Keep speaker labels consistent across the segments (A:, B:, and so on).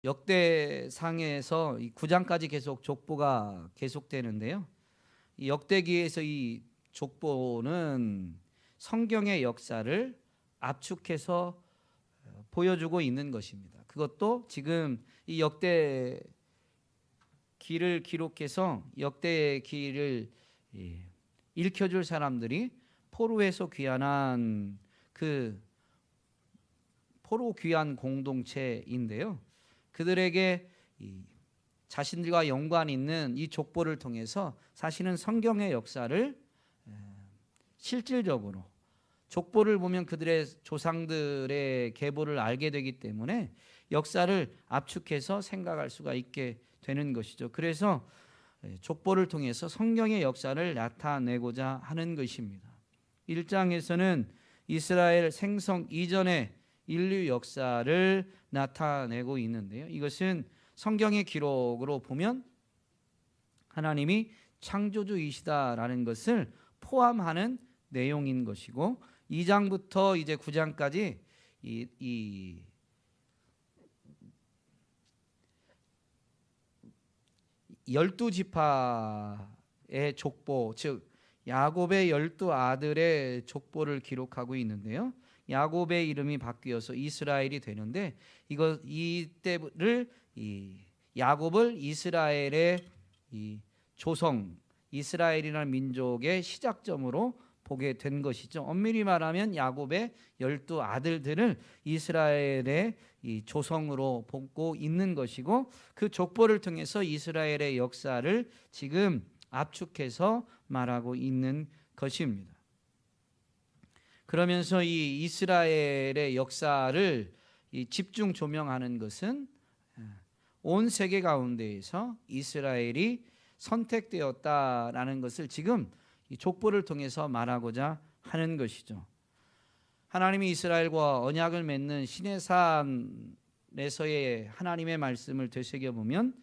A: 역대상에서 이 9장까지 계속 족보가 계속되는데요. 이 역대기에서 이 족보는 성경의 역사를 압축해서 보여주고 있는 것입니다. 그것도 지금 이 역대기를 기록해서 역대기를 읽혀줄 사람들이 포로에서 귀환한 그 포로 귀환 공동체인데요. 그들에게 자신들과 연관 있는 이 족보를 통해서 사실은 성경의 역사를 실질적으로 족보를 보면 그들의 조상들의 계보를 알게 되기 때문에 역사를 압축해서 생각할 수가 있게 되는 것이죠. 그래서 족보를 통해서 성경의 역사를 나타내고자 하는 것입니다. 1장에서는 이스라엘 생성 이전의 인류 역사를 나타내고 있는데요. 이것은 성경의 기록으로 보면 하나님이 창조주이시다라는 것을 포함하는 내용인 것이고 2장부터 이제 9장까지 이 12지파의 족보, 즉 야곱의 12아들의 족보를 기록하고 있는데요. 야곱의 이름이 바뀌어서 이스라엘이 되는데 이때를 야곱을 이스라엘의 조성, 이스라엘이라는 민족의 시작점으로 보게 된 것이죠. 엄밀히 말하면 야곱의 12아들들을 이스라엘의 조성으로 보고 있는 것이고 그 족보를 통해서 이스라엘의 역사를 지금 압축해서 말하고 있는 것입니다. 그러면서 이 이스라엘의 역사를 집중 조명하는 것은 온 세계 가운데에서 이스라엘이 선택되었다라는 것을 지금 이 족보를 통해서 말하고자 하는 것이죠. 하나님이 이스라엘과 언약을 맺는 시내산에서의 하나님의 말씀을 되새겨보면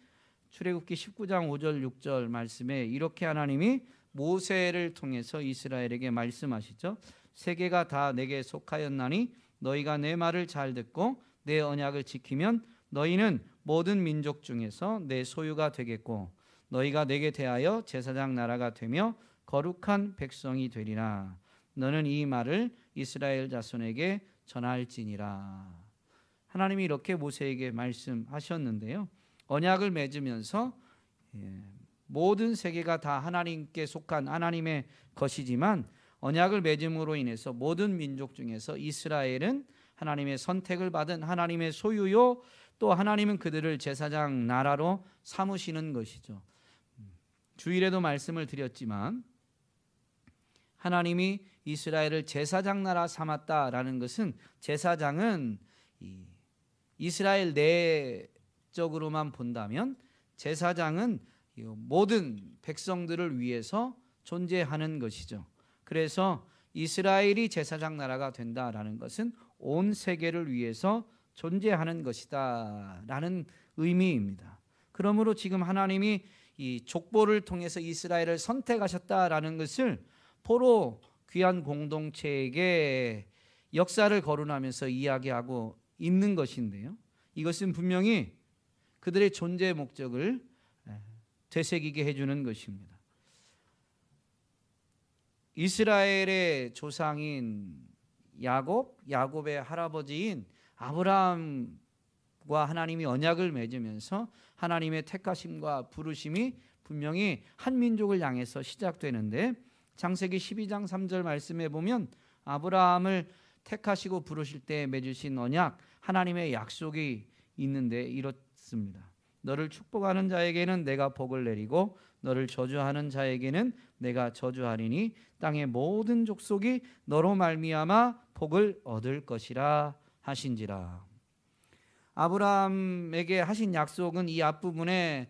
A: 출애굽기 19장 5절 6절 말씀에 이렇게 하나님이 모세를 통해서 이스라엘에게 말씀하시죠. 세계가 다 내게 속하였나니 너희가 내 말을 잘 듣고 내 언약을 지키면 너희는 모든 민족 중에서 내 소유가 되겠고 너희가 내게 대하여 제사장 나라가 되며 거룩한 백성이 되리라. 너는 이 말을 이스라엘 자손에게 전할지니라. 하나님이 이렇게 모세에게 말씀하셨는데요. 언약을 맺으면서 모든 세계가 다 하나님께 속한 하나님의 것이지만 언약을 맺음으로 인해서 모든 민족 중에서 이스라엘은 하나님의 선택을 받은 하나님의 소유요 또 하나님은 그들을 제사장 나라로 삼으시는 것이죠. 주일에도 말씀을 드렸지만 하나님이 이스라엘을 제사장 나라 삼았다라는 것은 제사장은 이스라엘 내적으로만 본다면 제사장은 모든 백성들을 위해서 존재하는 것이죠. 그래서 이스라엘이 제사장 나라가 된다라는 것은 온 세계를 위해서 존재하는 것이다 라는 의미입니다. 그러므로 지금 하나님이 이 족보를 통해서 이스라엘을 선택하셨다라는 것을 포로 귀한 공동체에게 역사를 거론하면서 이야기하고 있는 것인데요. 이것은 분명히 그들의 존재 목적을 되새기게 해주는 것입니다. 이스라엘의 조상인 야곱의 할아버지인 아브라함과 하나님이 언약을 맺으면서 하나님의 택하심과 부르심이 분명히 한 민족을 향해서 시작되는데 창세기 12장 3절 말씀에 보면 아브라함을 택하시고 부르실 때 맺으신 언약, 하나님의 약속이 있는데 이렇습니다. 너를 축복하는 자에게는 내가 복을 내리고 너를 저주하는 자에게는 내가 저주하리니 땅의 모든 족속이 너로 말미암아 복을 얻을 것이라 하신지라. 아브라함에게 하신 약속은 이 앞부분에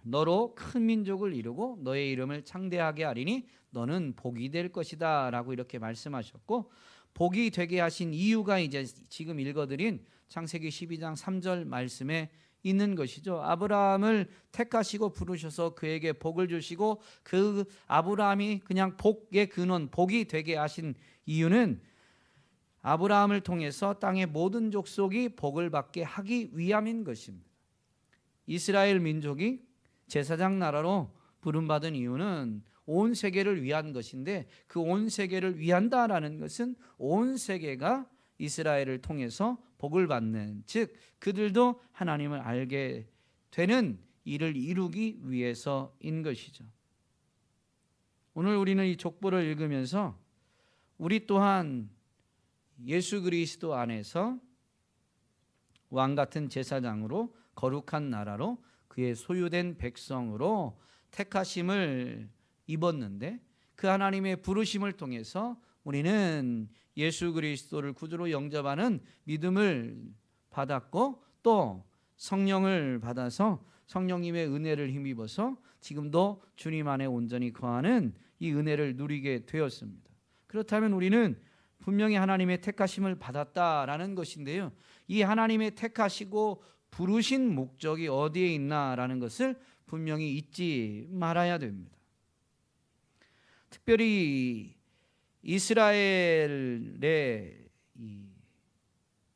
A: 너로 큰 민족을 이루고 너의 이름을 창대하게 하리니 너는 복이 될 것이다 라고 이렇게 말씀하셨고 복이 되게 하신 이유가 이제 지금 읽어드린 창세기 12장 3절 말씀에 있는 것이죠. 아브라함을 택하시고 부르셔서 그에게 복을 주시고 그 아브라함이 그냥 복의 근원, 복이 되게 하신 이유는 아브라함을 통해서 땅의 모든 족속이 복을 받게 하기 위함인 것입니다. 이스라엘 민족이 제사장 나라로 부름받은 이유는 온 세계를 위한 것인데, 그 온 세계를 위한다라는 것은 온 세계가 이스라엘을 통해서 복을 받는, 즉 그들도 하나님을 알게 되는 일을 이루기 위해서인 것이죠. 오늘 우리는 이 족보를 읽으면서 우리 또한 예수 그리스도 안에서 왕 같은 제사장으로, 거룩한 나라로, 그의 소유된 백성으로 택하심을 입었는데, 그 하나님의 부르심을 통해서 우리는 예수 그리스도를 구주로 영접하는 믿음을 받았고, 또 성령을 받아서 성령님의 은혜를 힘입어서 지금도 주님 안에 온전히 거하는 이 은혜를 누리게 되었습니다. 그렇다면 우리는 분명히 하나님의 택하심을 받았다라는 것인데요, 이 하나님의 택하시고 부르신 목적이 어디에 있나라는 것을 분명히 잊지 말아야 됩니다. 특별히 이스라엘의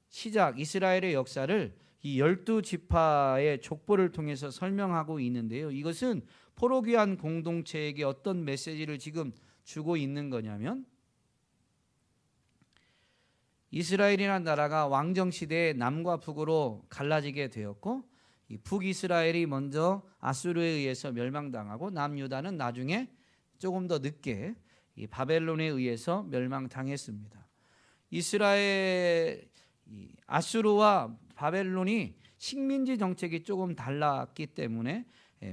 A: 시작, 이스라엘의 역사를 이 12지파의 족보를 통해서 설명하고 있는데요, 이것은 포로귀한 공동체에게 어떤 메시지를 지금 주고 있는 거냐면, 이스라엘이라는 나라가 왕정시대에 남과 북으로 갈라지게 되었고, 이 북이스라엘이 먼저 아수르에 의해서 멸망당하고, 남유다는 나중에 조금 더 늦게 이 바벨론에 의해서 멸망당했습니다. 아수르와 바벨론이 식민지 정책이 조금 달랐기 때문에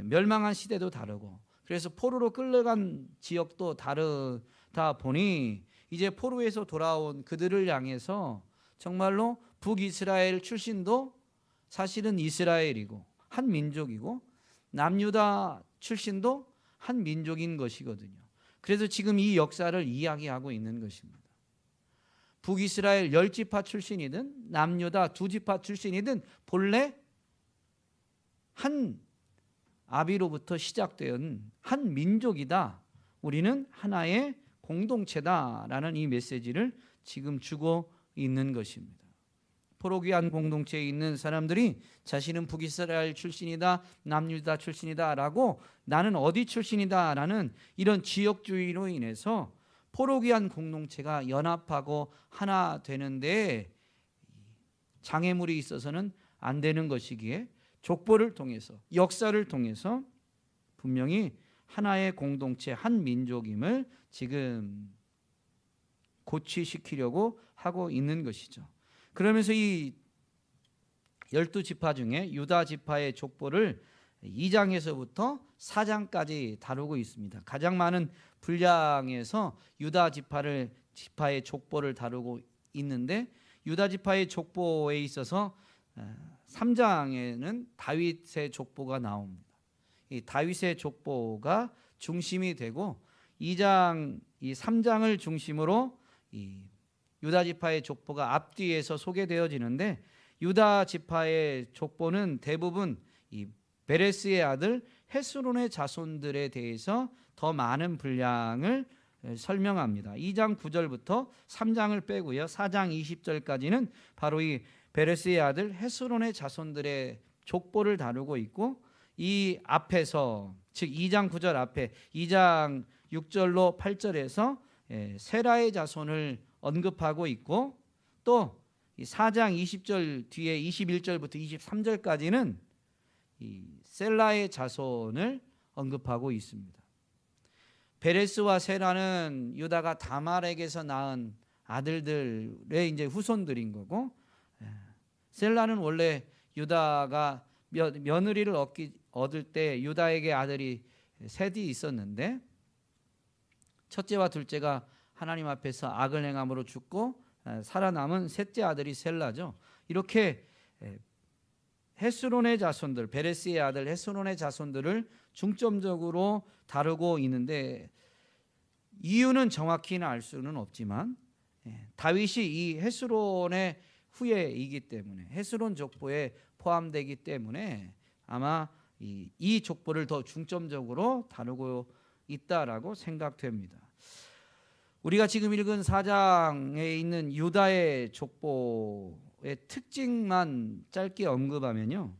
A: 멸망한 시대도 다르고, 그래서 포로로 끌려간 지역도 다르다 보니 이제 포로에서 돌아온 그들을 향해서 정말로 북이스라엘 출신도 사실은 이스라엘이고 한 민족이고, 남유다 출신도 한 민족인 것이거든요. 그래서 지금 이 역사를 이야기하고 있는 것입니다. 북이스라엘 10지파 출신이든 남유다 2지파 출신이든 본래 한 아비로부터 시작된 한 민족이다, 우리는 하나의 공동체다라는 이 메시지를 지금 주고 있는 것입니다. 포로귀한 공동체에 있는 사람들이 자신은 북이스라엘 출신이다, 남유다 출신이다 라고, 나는 어디 출신이다 라는 이런 지역주의로 인해서 포로귀한 공동체가 연합하고 하나 되는데 장애물이 있어서는 안 되는 것이기에 족보를 통해서, 역사를 통해서 분명히 하나의 공동체, 한 민족임을 지금 고취시키려고 하고 있는 것이죠. 그러면서 이 12지파 중에 유다 지파의 족보를 2장에서부터 4장까지 다루고 있습니다. 가장 많은 분량에서 유다 지파의 족보를 다루고 있는데, 유다 지파의 족보에 있어서 3장에는 다윗의 족보가 나옵니다. 이 다윗의 족보가 중심이 되고, 3장을 중심으로 이 유다 지파의 족보가 앞뒤에서 소개되어지는데, 유다 지파의 족보는 대부분 이 베레스의 아들 헤스론의 자손들에 대해서 더 많은 분량을 설명합니다. 2장 9절부터 3장을 빼고요, 4장 20절까지는 바로 이 베레스의 아들 헤스론의 자손들의 족보를 다루고 있고, 이 앞에서, 즉 2장 9절 앞에 2장 6절로 8절에서 세라의 자손을 언급하고 있고, 또 4장 20절 뒤에 21절부터 23절까지는 이 셀라의 자손을 언급하고 있습니다. 베레스와 세라는 유다가 다말에게서 낳은 아들들의 이제 후손들인 거고, 셀라는 원래 유다가 며느리를 얻을 때 유다에게 아들이 셋이 있었는데, 첫째와 둘째가 하나님 앞에서 악을 행함으로 죽고 살아남은 셋째 아들이 셀라죠. 이렇게 헤스론의 자손들, 베레스의 아들 헤스론의 자손들을 중점적으로 다루고 있는데, 이유는 정확히는 알 수는 없지만 다윗이 이 헤스론의 후예이기 때문에, 헤스론 족보에 포함되기 때문에 아마 이 족보를 더 중점적으로 다루고 있다라고 생각됩니다. 우리가 지금 읽은 4장에 있는 유다의 족보의 특징만 짧게 언급하면요,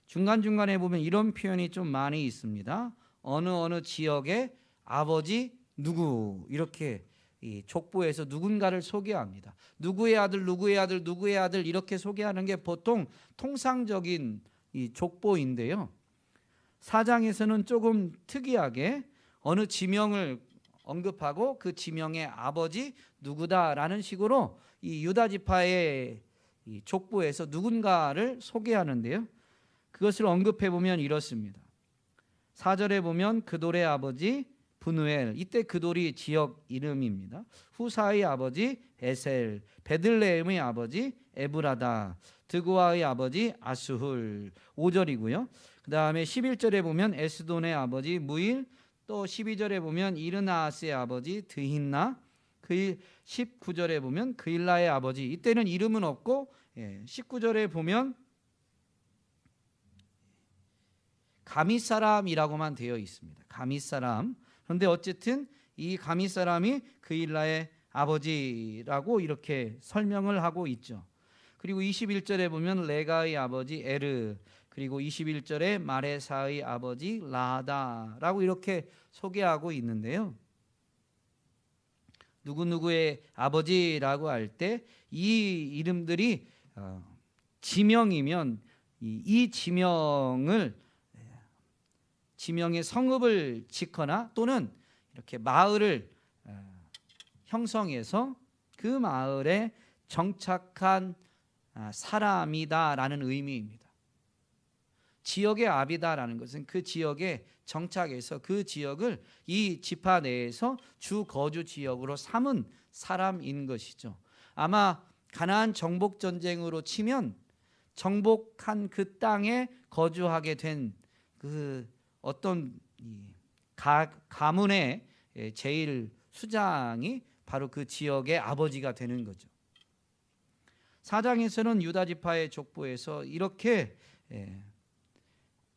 A: 중간중간에 보면 이런 표현이 좀 많이 있습니다. 어느 지역의 아버지 누구, 이렇게 이 족보에서 누군가를 소개합니다. 누구의 아들, 누구의 아들, 누구의 아들, 이렇게 소개하는 게 보통 통상적인 이 족보인데요, 4장에서는 조금 특이하게 어느 지명을 언급하고 그 지명의 아버지 누구다라는 식으로 이 유다 지파의 이 족보에서 누군가를 소개하는데요, 그것을 언급해 보면 이렇습니다. 4절에 보면 그돌의 아버지 분우엘, 이때 그돌이 지역 이름입니다. 후사의 아버지 에셀, 베들레헴의 아버지 에브라다, 드고아의 아버지 아수훌. 5절이고요. 그 다음에 11절에 보면 에스돈의 아버지 무일, 또 12절에 보면 이르나아스의 아버지 드힌나, 그 19절에 보면 그일라의 아버지, 이때는 이름은 없고 19절에 보면 가밋 사람이라고만 되어 있습니다. 가밋 사람. 그런데 어쨌든 이 가밋 사람이 그일라의 아버지라고 이렇게 설명을 하고 있죠. 그리고 21절에 보면 레가의 아버지 에르, 그리고 21절에 마레사의 아버지 라다라고 이렇게 소개하고 있는데요, 누구누구의 아버지라고 할 때 이 이름들이 지명이면 이 지명의 성읍을 짓거나 또는 이렇게 마을을 형성해서 그 마을에 정착한 사람이다라는 의미입니다. 지역의 아비다라는 것은 그 지역에 정착해서 그 지역을 이 지파 내에서 주 거주 지역으로 삼은 사람인 것이죠. 아마 가나안 정복 전쟁으로 치면 정복한 그 땅에 거주하게 된 그 어떤 가문의 제일 수장이 바로 그 지역의 아버지가 되는 거죠. 4장에서는 유다 지파의 족보에서 이렇게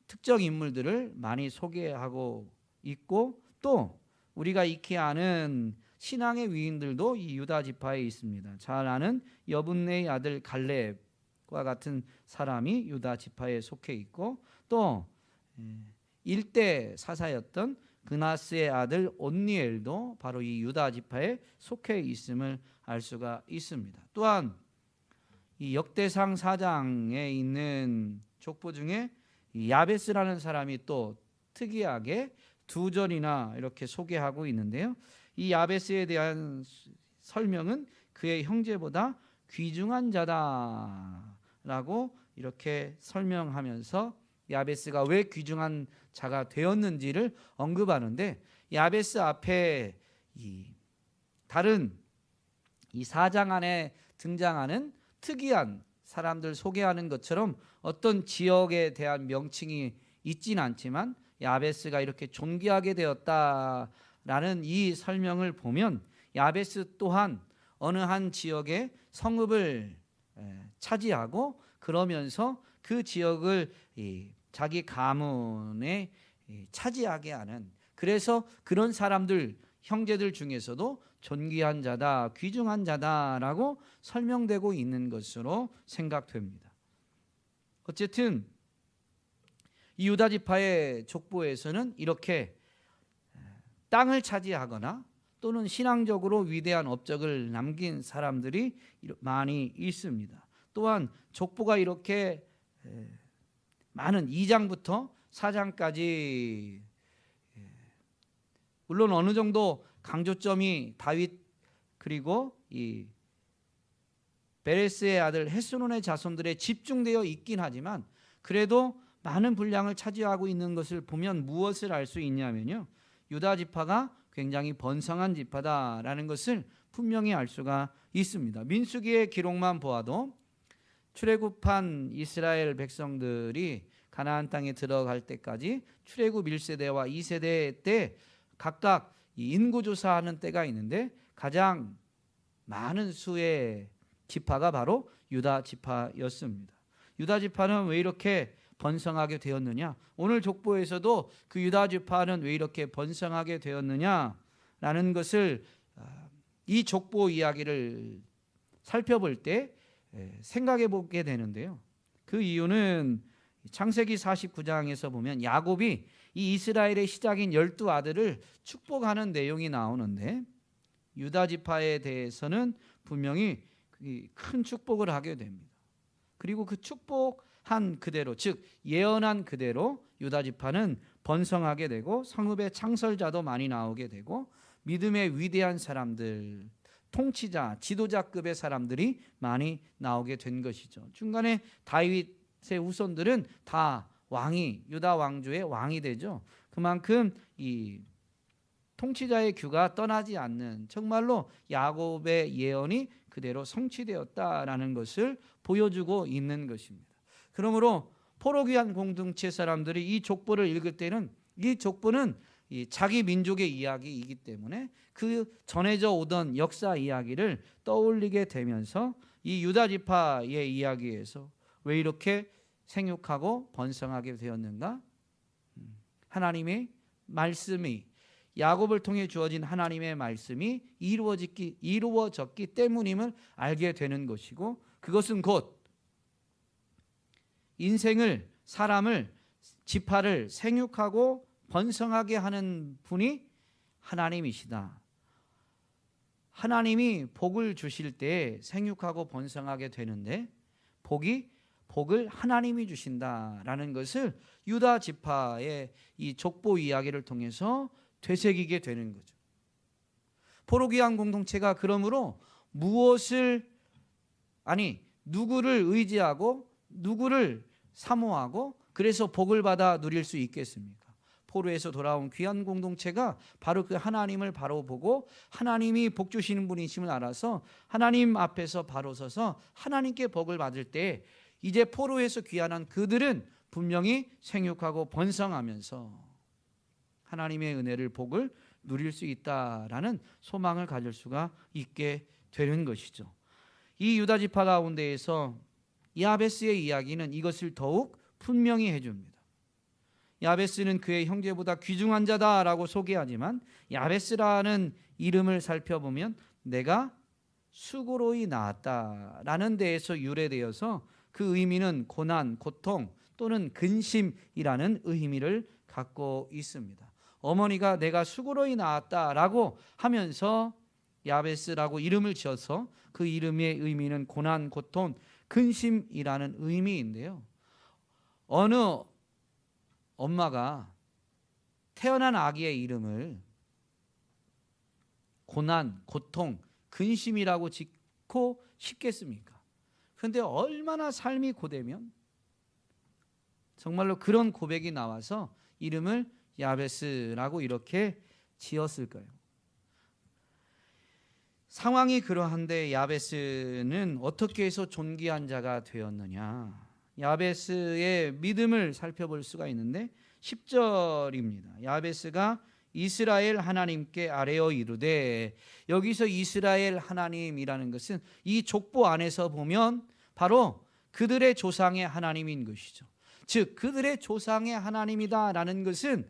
A: 특정 인물들을 많이 소개하고 있고, 또 우리가 익히 아는 신앙의 위인들도 이 유다 지파에 있습니다. 잘 아는 여분네의 아들 갈렙과 같은 사람이 유다 지파에 속해 있고, 또 일대 사사였던 그나스의 아들 온니엘도 바로 이 유다 지파에 속해 있음을 알 수가 있습니다. 또한 이 역대상 4장에 있는 족보 중에 야베스라는 사람이 또 특이하게 2절이나 이렇게 소개하고 있는데요, 이 야베스에 대한 설명은 그의 형제보다 귀중한 자다라고 이렇게 설명하면서 야베스가 왜 귀중한 자가 되었는지를 언급하는데, 야베스 앞에 다른 이 4장 안에 등장하는 특이한 사람들 소개하는 것처럼 어떤 지역에 대한 명칭이 있진 않지만 야베스가 이렇게 존귀하게 되었다라는 이 설명을 보면 야베스 또한 어느 한 지역의 성읍을 차지하고 그러면서 그 지역을 자기 가문에 차지하게 하는, 그래서 그런 사람들 형제들 중에서도 존귀한 자다, 귀중한 자다라고 설명되고 있는 것으로 생각됩니다. 어쨌든 이 유다 지파의 족보에서는 이렇게 땅을 차지하거나 또는 신앙적으로 위대한 업적을 남긴 사람들이 많이 있습니다. 또한 족보가 이렇게 많은 2장부터 4장까지 물론 어느 정도 강조점이 다윗 그리고 이 베레스의 아들 헤스론의 자손들에 집중되어 있긴 하지만 그래도 많은 분량을 차지하고 있는 것을 보면 무엇을 알 수 있냐면요, 유다 지파가 굉장히 번성한 지파다라는 것을 분명히 알 수가 있습니다. 민수기의 기록만 보아도 출애굽한 이스라엘 백성들이 가나안 땅에 들어갈 때까지 출애굽 1세대와 2세대 때 각각 인구조사하는 때가 있는데 가장 많은 수의 지파가 바로 유다 지파였습니다. 유다 지파는 왜 이렇게 번성하게 되었느냐, 오늘 족보에서도 그 유다 지파는 왜 이렇게 번성하게 되었느냐라는 것을 이 족보 이야기를 살펴볼 때 생각해 보게 되는데요. 그 이유는 창세기 49장에서 보면 야곱이 이 이스라엘의 시작인 12아들을 축복하는 내용이 나오는데 유다 지파에 대해서는 분명히 큰 축복을 하게 됩니다. 그리고 그 축복한 그대로, 즉 예언한 그대로 유다 지파는 번성하게 되고 성읍의 창설자도 많이 나오게 되고 믿음의 위대한 사람들, 통치자, 지도자급의 사람들이 많이 나오게 된 것이죠. 중간에 다윗의 후손들은 다 왕이, 유다 왕조의 왕이 되죠. 그만큼 이 통치자의 규가 떠나지 않는, 정말로 야곱의 예언이 그대로 성취되었다라는 것을 보여주고 있는 것입니다. 그러므로 포로귀한 공동체 사람들이 이 족보를 읽을 때는 이 족보는 자기 민족의 이야기이기 때문에 그 전해져 오던 역사 이야기를 떠올리게 되면서 이 유다 지파의 이야기에서 왜 이렇게 생육하고 번성하게 되었는가? 하나님의 말씀이, 야곱을 통해 주어진 하나님의 말씀이 이루어졌기 때문임을 알게 되는 것이고, 그것은 곧 인생을, 사람을, 지파를 생육하고 번성하게 하는 분이 하나님이시다. 하나님이 복을 주실 때 생육하고 번성하게 되는데 복을 하나님이 주신다라는 것을 유다 지파의 이 족보 이야기를 통해서 되새기게 되는 거죠. 포로귀한 공동체가 그러므로 누구를 의지하고 누구를 사모하고 그래서 복을 받아 누릴 수 있겠습니까? 포로에서 돌아온 귀한 공동체가 바로 그 하나님을 바로 보고 하나님이 복 주시는 분이심을 알아서 하나님 앞에서 바로 서서 하나님께 복을 받을 때 이제 포로에서 귀환한 그들은 분명히 생육하고 번성하면서 하나님의 은혜를, 복을 누릴 수 있다라는 소망을 가질 수가 있게 되는 것이죠. 이 유다 지파 가운데에서 야베스의 이야기는 이것을 더욱 분명히 해줍니다. 야베스는 그의 형제보다 귀중한 자다라고 소개하지만 야베스라는 이름을 살펴보면 내가 수고로이 낳았다라는 데에서 유래되어서 그 의미는 고난, 고통 또는 근심이라는 의미를 갖고 있습니다. 어머니가 내가 수고로이 낳았다라고 하면서 야베스라고 이름을 지어서 그 이름의 의미는 고난, 고통, 근심이라는 의미인데요. 어느 엄마가 태어난 아기의 이름을 고난, 고통, 근심이라고 짓고 싶겠습니까? 그런데 얼마나 삶이 고되면 정말로 그런 고백이 나와서 이름을 야베스라고 이렇게 지었을까요? 상황이 그러한데 야베스는 어떻게 해서 존귀한 자가 되었느냐? 야베스의 믿음을 살펴볼 수가 있는데 10절입니다. 야베스가 이스라엘 하나님께 아뢰어 이르되, 여기서 이스라엘 하나님이라는 것은 이 족보 안에서 보면 바로 그들의 조상의 하나님인 것이죠. 즉 그들의 조상의 하나님이다라는 것은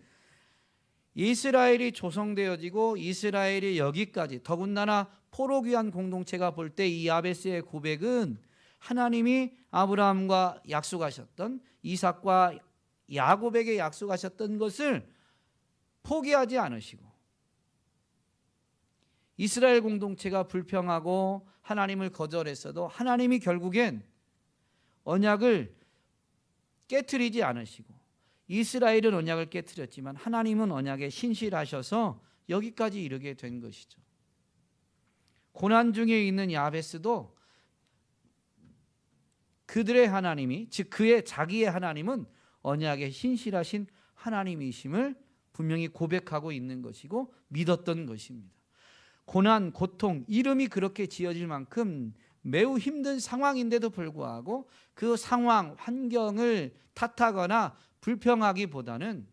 A: 이스라엘이 조성되어지고 이스라엘이 여기까지, 더군다나 포로귀한 공동체가 볼 때 이 야베스의 고백은 하나님이 아브라함과 약속하셨던, 이삭과 야곱에게 약속하셨던 것을 포기하지 않으시고, 이스라엘 공동체가 불평하고 하나님을 거절했어도 하나님이 결국엔 언약을 깨트리지 않으시고, 이스라엘은 언약을 깨트렸지만 하나님은 언약에 신실하셔서 여기까지 이르게 된 것이죠. 고난 중에 있는 야베스도 그들의 하나님이, 즉 그의 자기의 하나님은 언약에 신실하신 하나님이심을 분명히 고백하고 있는 것이고 믿었던 것입니다. 고난, 고통, 이름이 그렇게 지어질 만큼 매우 힘든 상황인데도 불구하고 그 상황, 환경을 탓하거나 불평하기보다는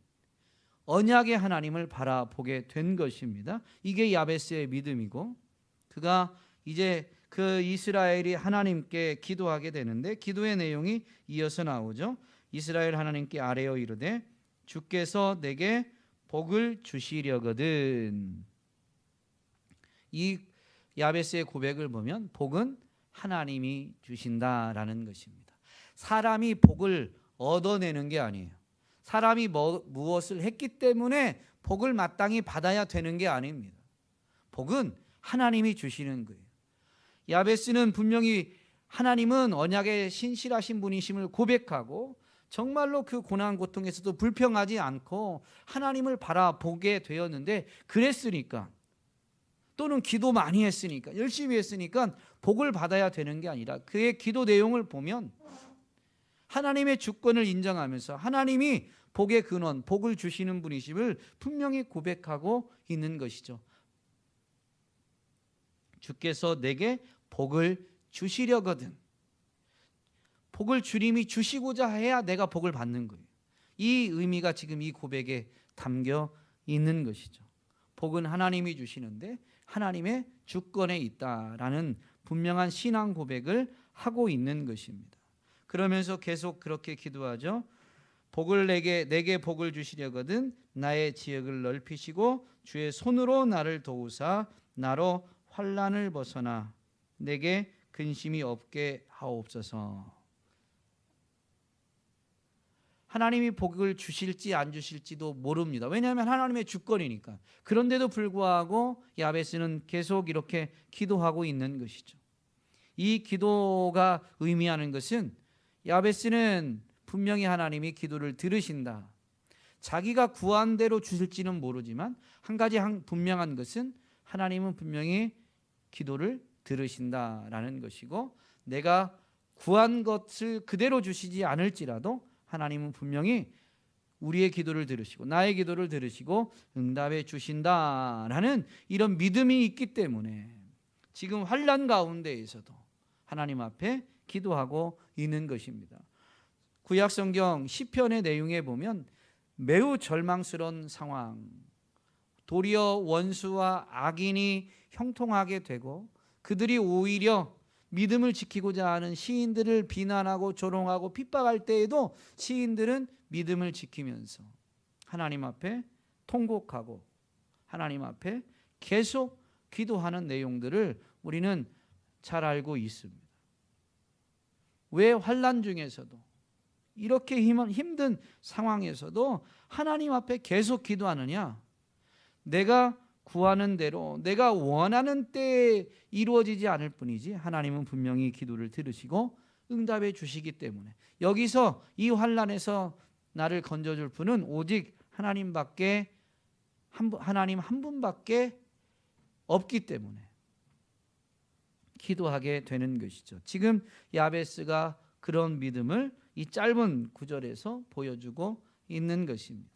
A: 언약의 하나님을 바라보게 된 것입니다. 이게 야베스의 믿음이고, 그가 이제 그 이스라엘이 하나님께 기도하게 되는데 기도의 내용이 이어서 나오죠. 이스라엘 하나님께 아뢰어 이르되 주께서 내게 복을 주시려거든. 이 야베스의 고백을 보면 복은 하나님이 주신다라는 것입니다. 사람이 복을 얻어내는 게 아니에요. 사람이 무엇을 했기 때문에 복을 마땅히 받아야 되는 게 아닙니다. 복은 하나님이 주시는 거예요. 야베스는 분명히 하나님은 언약의 신실하신 분이심을 고백하고 정말로 그 고난 고통에서도 불평하지 않고 하나님을 바라보게 되었는데, 그랬으니까, 또는 기도 많이 했으니까, 열심히 했으니까 복을 받아야 되는 게 아니라 그의 기도 내용을 보면 하나님의 주권을 인정하면서 하나님이 복의 근원, 복을 주시는 분이심을 분명히 고백하고 있는 것이죠. 주께서 내게 복을 주시려거든. 복을 주님이 주시고자 해야 내가 복을 받는 거예요. 이 의미가 지금 이 고백에 담겨 있는 것이죠. 복은 하나님이 주시는데 하나님의 주권에 있다라는 분명한 신앙 고백을 하고 있는 것입니다. 그러면서 계속 그렇게 기도하죠. 복을 내게 복을 주시려거든 나의 지역을 넓히시고 주의 손으로 나를 도우사 나로 환난을 벗어나 내게 근심이 없게 하옵소서. 하나님이 복을 주실지 안 주실지도 모릅니다. 왜냐하면 하나님의 주권이니까. 그런데도 불구하고 야베스는 계속 이렇게 기도하고 있는 것이죠. 이 기도가 의미하는 것은 야베스는 분명히 하나님이 기도를 들으신다. 자기가 구한 대로 주실지는 모르지만 한 가지 분명한 것은 하나님은 분명히 기도를 들으신다라는 것이고, 내가 구한 것을 그대로 주시지 않을지라도 하나님은 분명히 우리의 기도를 들으시고 나의 기도를 들으시고 응답해 주신다라는 이런 믿음이 있기 때문에 지금 환난 가운데에서도 하나님 앞에 기도하고 있는 것입니다. 구약 성경 시편의 내용에 보면 매우 절망스러운 상황, 도리어 원수와 악인이 형통하게 되고 그들이 오히려 믿음을 지키고자 하는 시인들을 비난하고 조롱하고 핍박할 때에도 시인들은 믿음을 지키면서 하나님 앞에 통곡하고 하나님 앞에 계속 기도하는 내용들을 우리는 잘 알고 있습니다. 왜 환난 중에서도 이렇게 힘든 상황에서도 하나님 앞에 계속 기도하느냐? 내가 구하는 대로 내가 원하는 때에 이루어지지 않을 뿐이지 하나님은 분명히 기도를 들으시고 응답해 주시기 때문에 여기서 이 환난에서 나를 건져줄 분은 오직 하나님 한 분밖에 없기 때문에 기도하게 되는 것이죠. 지금 야베스가 그런 믿음을 이 짧은 구절에서 보여주고 있는 것입니다.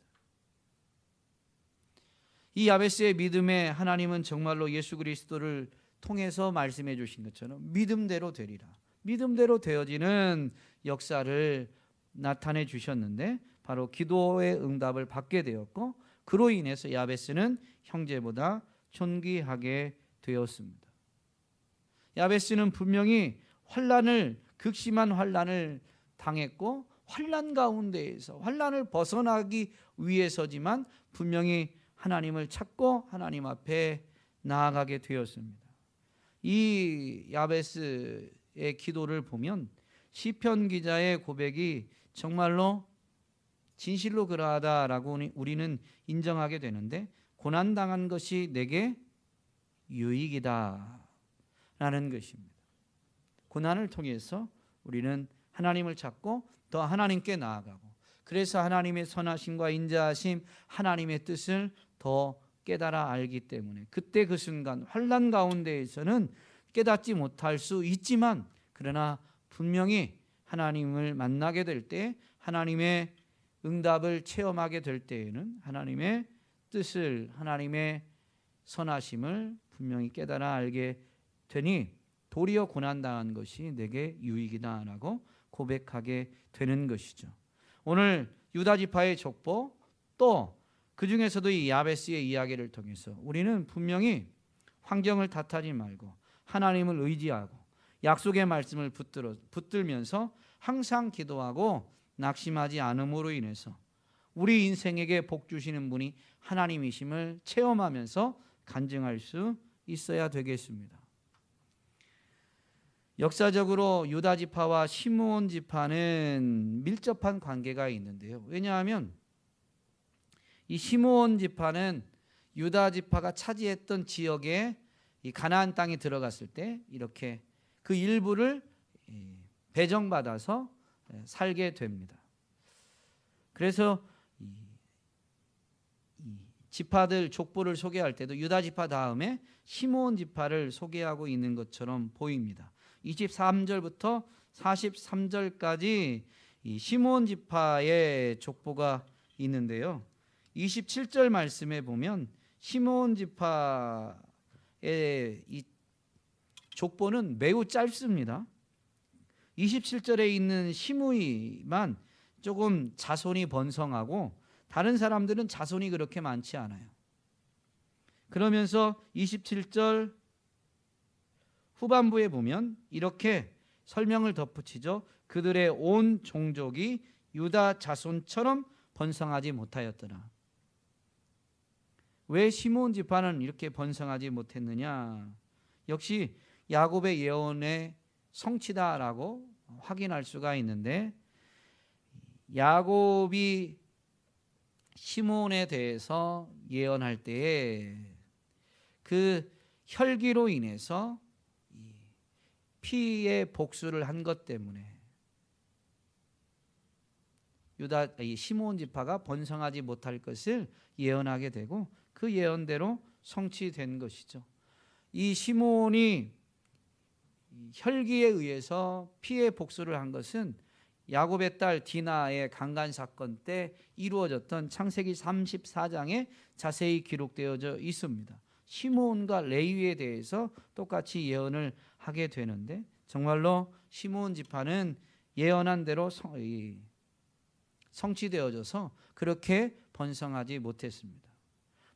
A: 이 야베스의 믿음에 하나님은 정말로 예수 그리스도를 통해서 말씀해 주신 것처럼 믿음대로 되리라, 믿음대로 되어지는 역사를 나타내 주셨는데 바로 기도의 응답을 받게 되었고, 그로 인해서 야베스는 형제보다 존귀하게 되었습니다. 야베스는 분명히 극심한 환난을 당했고 환난 가운데에서 환난을 벗어나기 위해서지만 분명히 하나님을 찾고 하나님 앞에 나아가게 되었습니다. 이 야베스의 기도를 보면 시편 기자의 고백이 정말로 진실로 그러하다라고 우리는 인정하게 되는데, 고난당한 것이 내게 유익이다 라는 것입니다. 고난을 통해서 우리는 하나님을 찾고 더 하나님께 나아가고, 그래서 하나님의 선하심과 인자하심, 하나님의 뜻을 더 깨달아 알기 때문에 그때 그 순간 환난 가운데에서는 깨닫지 못할 수 있지만, 그러나 분명히 하나님을 만나게 될 때, 하나님의 응답을 체험하게 될 때에는 하나님의 뜻을, 하나님의 선하심을 분명히 깨달아 알게 되니 도리어 고난당한 것이 내게 유익이다라고 고백하게 되는 것이죠. 오늘 유다 지파의 족보, 또 그 중에서도 이 야베스의 이야기를 통해서 우리는 분명히 환경을 탓하지 말고 하나님을 의지하고 약속의 말씀을 붙들면서 항상 기도하고 낙심하지 않음으로 인해서 우리 인생에게 복 주시는 분이 하나님이심을 체험하면서 간증할 수 있어야 되겠습니다. 역사적으로 유다 지파와 시므온 지파는 밀접한 관계가 있는데요. 왜냐하면 이 시므온 지파는 유다 지파가 차지했던 지역에 이 가나안 땅에 들어갔을 때 이렇게 그 일부를 배정받아서 살게 됩니다. 그래서 이 지파들 족보를 소개할 때도 유다 지파 다음에 시므온 지파를 소개하고 있는 것처럼 보입니다. 23절부터 43절까지 이 시므온 지파의 족보가 있는데요. 27절 말씀에 보면 시므온 지파의 이 족보는 매우 짧습니다. 27절에 있는 시므이만 조금 자손이 번성하고 다른 사람들은 자손이 그렇게 많지 않아요. 그러면서 27절 후반부에 보면 이렇게 설명을 덧붙이죠. 그들의 온 종족이 유다 자손처럼 번성하지 못하였더라. 왜 시므온 지파는 이렇게 번성하지 못했느냐? 역시 야곱의 예언의 성취다라고 확인할 수가 있는데, 야곱이 시므온에 대해서 예언할 때에 그 혈기로 인해서 피의 복수를 한 것 때문에 시므온 지파가 번성하지 못할 것을 예언하게 되고 그 예언대로 성취된 것이죠. 이 시므온이 혈기에 의해서 피의 복수를 한 것은 야곱의 딸 디나의 강간 사건 때 이루어졌던 창세기 34장에 자세히 기록되어져 있습니다. 시므온과 레위에 대해서 똑같이 예언을 하게 되는데 정말로 시므온 지파는 예언한 대로 성취되어져서 그렇게 번성하지 못했습니다.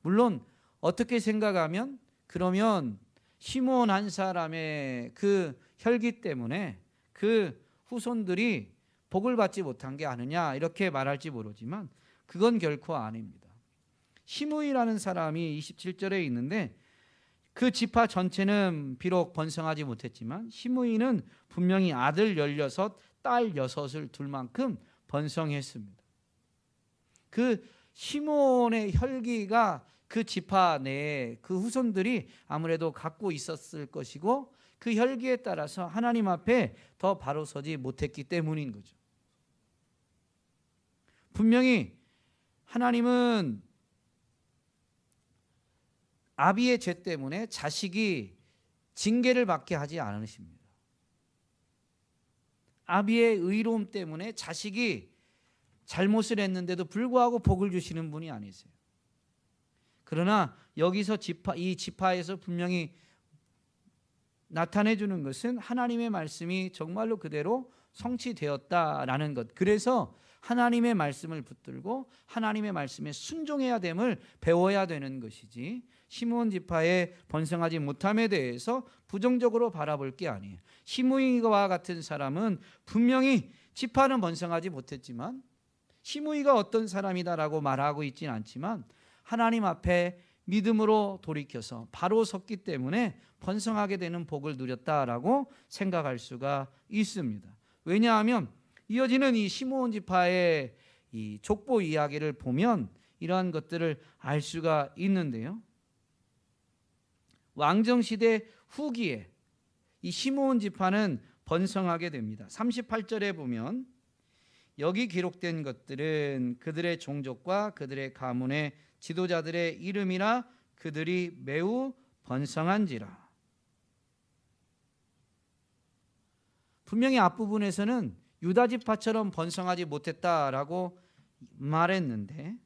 A: 물론 어떻게 생각하면 그러면 시므온 한 사람의 그 혈기 때문에 그 후손들이 복을 받지 못한 게 아니냐 이렇게 말할지 모르지만 그건 결코 아닙니다. 시므이라는 사람이 27절에 있는데 그 지파 전체는 비록 번성하지 못했지만 시므이는 분명히 아들 16, 딸 6을 둘 만큼 번성했습니다. 그 시므온의 혈기가 그 지파 내에 그 후손들이 아무래도 갖고 있었을 것이고 그 혈기에 따라서 하나님 앞에 더 바로 서지 못했기 때문인 거죠. 분명히 하나님은 아비의 죄 때문에 자식이 징계를 받게 하지 않으십니다. 아비의 의로움 때문에 자식이 잘못을 했는데도 불구하고 복을 주시는 분이 아니세요. 그러나 여기서 이 지파에서 분명히 나타내 주는 것은 하나님의 말씀이 정말로 그대로 성취되었다라는 것. 그래서 하나님의 말씀을 붙들고 하나님의 말씀에 순종해야 됨을 배워야 되는 것이지 시므온 지파의 번성하지 못함에 대해서 부정적으로 바라볼 게 아니에요. 시므이와 같은 사람은 분명히 지파는 번성하지 못했지만 시므이가 어떤 사람이다라고 말하고 있지는 않지만 하나님 앞에 믿음으로 돌이켜서 바로 섰기 때문에 번성하게 되는 복을 누렸다라고 생각할 수가 있습니다. 왜냐하면 이어지는 이 시므온 지파의 이 족보 이야기를 보면 이러한 것들을 알 수가 있는데요. 왕정시대 후기에 이 시므온 지파는 번성하게 됩니다. 38절에 보면 여기 기록된 것들은 그들의 종족과 그들의 가문의 지도자들의 이름이라 그들이 매우 번성한지라. 분명히 앞부분에서는 유다 지파처럼 번성하지 못했다라고 말했는데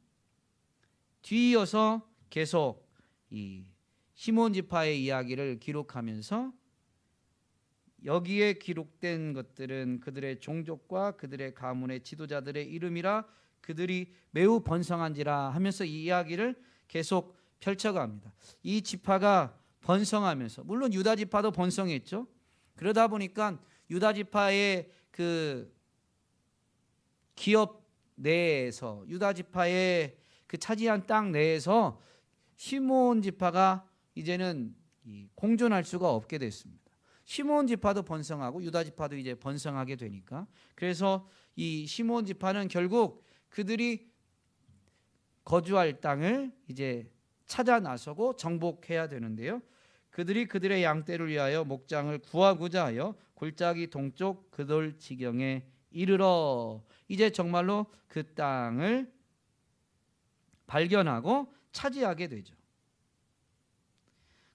A: 뒤이어서 계속 이 시므온 지파의 이야기를 기록하면서 여기에 기록된 것들은 그들의 종족과 그들의 가문의 지도자들의 이름이라 그들이 매우 번성한지라 하면서 이 이야기를 계속 펼쳐갑니다. 이 지파가 번성하면서 물론 유다 지파도 번성했죠. 그러다 보니까 유다 지파의 그 기업 내에서 유다 지파의 그 차지한 땅 내에서 시므온 지파가 이제는 공존할 수가 없게 됐습니다. 시므온 지파도 번성하고 유다 지파도 이제 번성하게 되니까, 그래서 이 시므온 지파는 결국 그들이 거주할 땅을 이제 찾아 나서고 정복해야 되는데요. 그들이 그들의 양떼를 위하여 목장을 구하고자 하여 골짜기 동쪽 그돌 지경에 이르러 이제 정말로 그 땅을 발견하고 차지하게 되죠.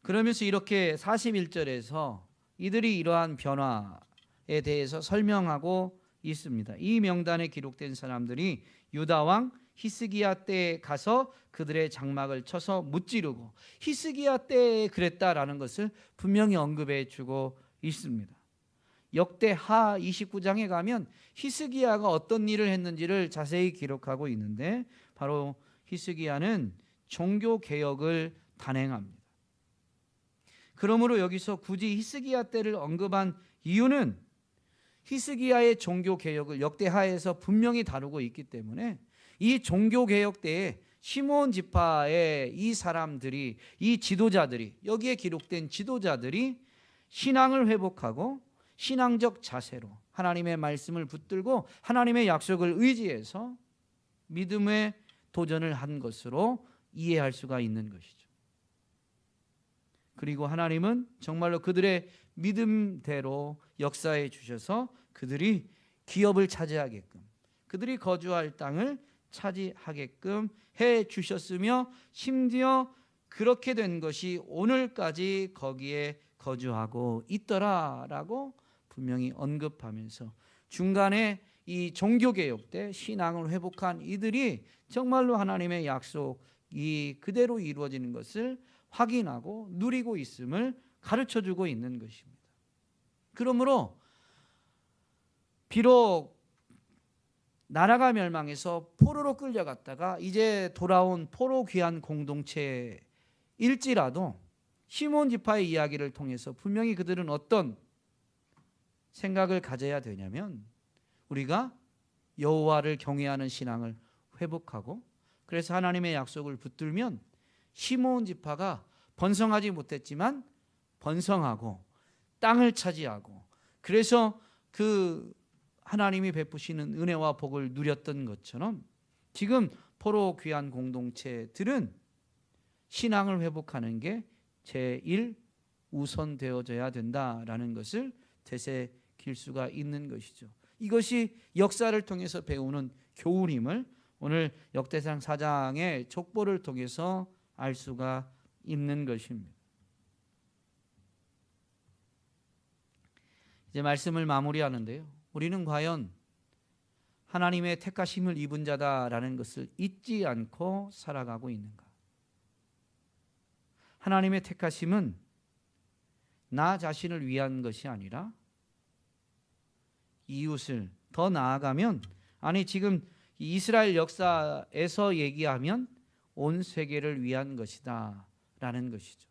A: 그러면서 이렇게 41절에서 이들이 이러한 변화에 대해서 설명하고 있습니다. 이 명단에 기록된 사람들이 유다 왕 히스기야 때에 가서 그들의 장막을 쳐서 무찌르고, 히스기야 때에 그랬다라는 것을 분명히 언급해 주고 있습니다. 역대하 29장에 가면 히스기야가 어떤 일을 했는지를 자세히 기록하고 있는데, 바로 히스기야는 종교 개혁을 단행합니다. 그러므로 여기서 굳이 히스기야 때를 언급한 이유는 히스기야의 종교 개혁을 역대하에서 분명히 다루고 있기 때문에, 이 종교 개혁 때에 시므온 지파의 이 사람들이, 이 지도자들이, 여기에 기록된 지도자들이 신앙을 회복하고 신앙적 자세로 하나님의 말씀을 붙들고 하나님의 약속을 의지해서 믿음의 도전을 한 것으로 이해할 수가 있는 것이죠. 그리고 하나님은 정말로 그들의 믿음대로 역사해 주셔서 그들이 기업을 차지하게끔, 그들이 거주할 땅을 차지하게끔 해 주셨으며, 심지어 그렇게 된 것이 오늘까지 거기에 거주하고 있더라라고 분명히 언급하면서, 중간에 이 종교개혁 때 신앙을 회복한 이들이 정말로 하나님의 약속이 그대로 이루어지는 것을 확인하고 누리고 있음을 가르쳐주고 있는 것입니다. 그러므로 비록 나라가 멸망해서 포로로 끌려갔다가 이제 돌아온 포로 귀환 공동체일지라도 시므온 지파의 이야기를 통해서 분명히 그들은 어떤 생각을 가져야 되냐면, 우리가 여호와를 경외하는 신앙을 회복하고, 그래서 하나님의 약속을 붙들면 시므온 지파가 번성하지 못했지만 번성하고 땅을 차지하고, 그래서 그 하나님이 베푸시는 은혜와 복을 누렸던 것처럼 지금 포로 귀환 공동체들은 신앙을 회복하는 게 제일 우선되어져야 된다라는 것을 되새길 수가 있는 것이죠. 이것이 역사를 통해서 배우는 교훈임을 오늘 역대상 4장의 족보를 통해서 알 수가 있는 것입니다. 이제 말씀을 마무리하는데요, 우리는 과연 하나님의 택하심을 입은 자다라는 것을 잊지 않고 살아가고 있는가? 하나님의 택하심은 나 자신을 위한 것이 아니라 이웃을, 더 나아가면, 아니 지금 이스라엘 역사에서 얘기하면 온 세계를 위한 것이다 라는 것이죠.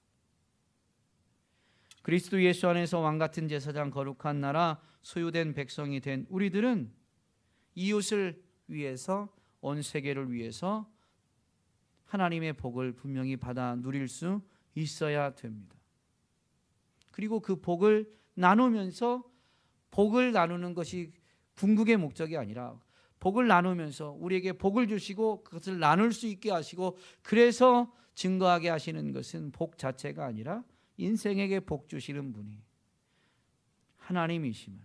A: 그리스도 예수 안에서 왕같은 제사장, 거룩한 나라, 소유된 백성이 된 우리들은 이웃을 위해서, 온 세계를 위해서 하나님의 복을 분명히 받아 누릴 수 있어야 됩니다. 그리고 그 복을 나누면서, 복을 나누는 것이 궁극의 목적이 아니라 복을 나누면서 우리에게 복을 주시고 그것을 나눌 수 있게 하시고, 그래서 증거하게 하시는 것은 복 자체가 아니라 인생에게 복 주시는 분이 하나님이심을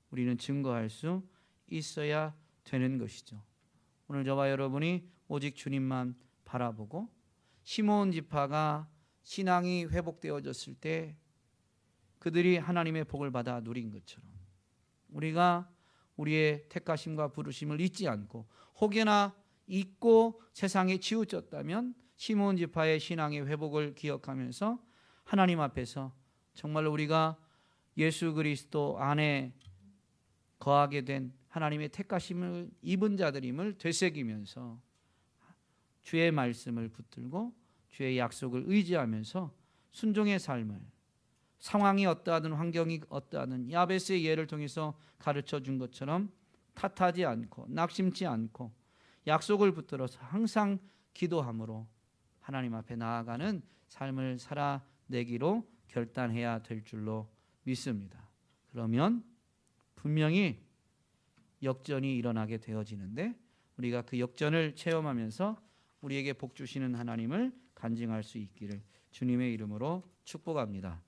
A: 우리는 증거할 수 있어야 되는 것이죠. 오늘 저와 여러분이 오직 주님만 바라보고 시므온 지파가 신앙이 회복되어졌을 때 그들이 하나님의 복을 받아 누린 것처럼, 우리가 우리의 택하심과 부르심을 잊지 않고 혹여나 잊고 세상에 치우쳤다면 시므온 지파의 신앙의 회복을 기억하면서 하나님 앞에서 정말로 우리가 예수 그리스도 안에 거하게 된 하나님의 택하심을 입은 자들임을 되새기면서 주의 말씀을 붙들고 주의 약속을 의지하면서 순종의 삶을, 상황이 어떠하든 환경이 어떠하든 야베스의 예를 통해서 가르쳐 준 것처럼 탓하지 않고 낙심치 않고 약속을 붙들어서 항상 기도함으로 하나님 앞에 나아가는 삶을 살아내기로 결단해야 될 줄로 믿습니다. 그러면 분명히 역전이 일어나게 되어지는데 우리가 그 역전을 체험하면서 우리에게 복 주시는 하나님을 간증할 수 있기를 주님의 이름으로 축복합니다.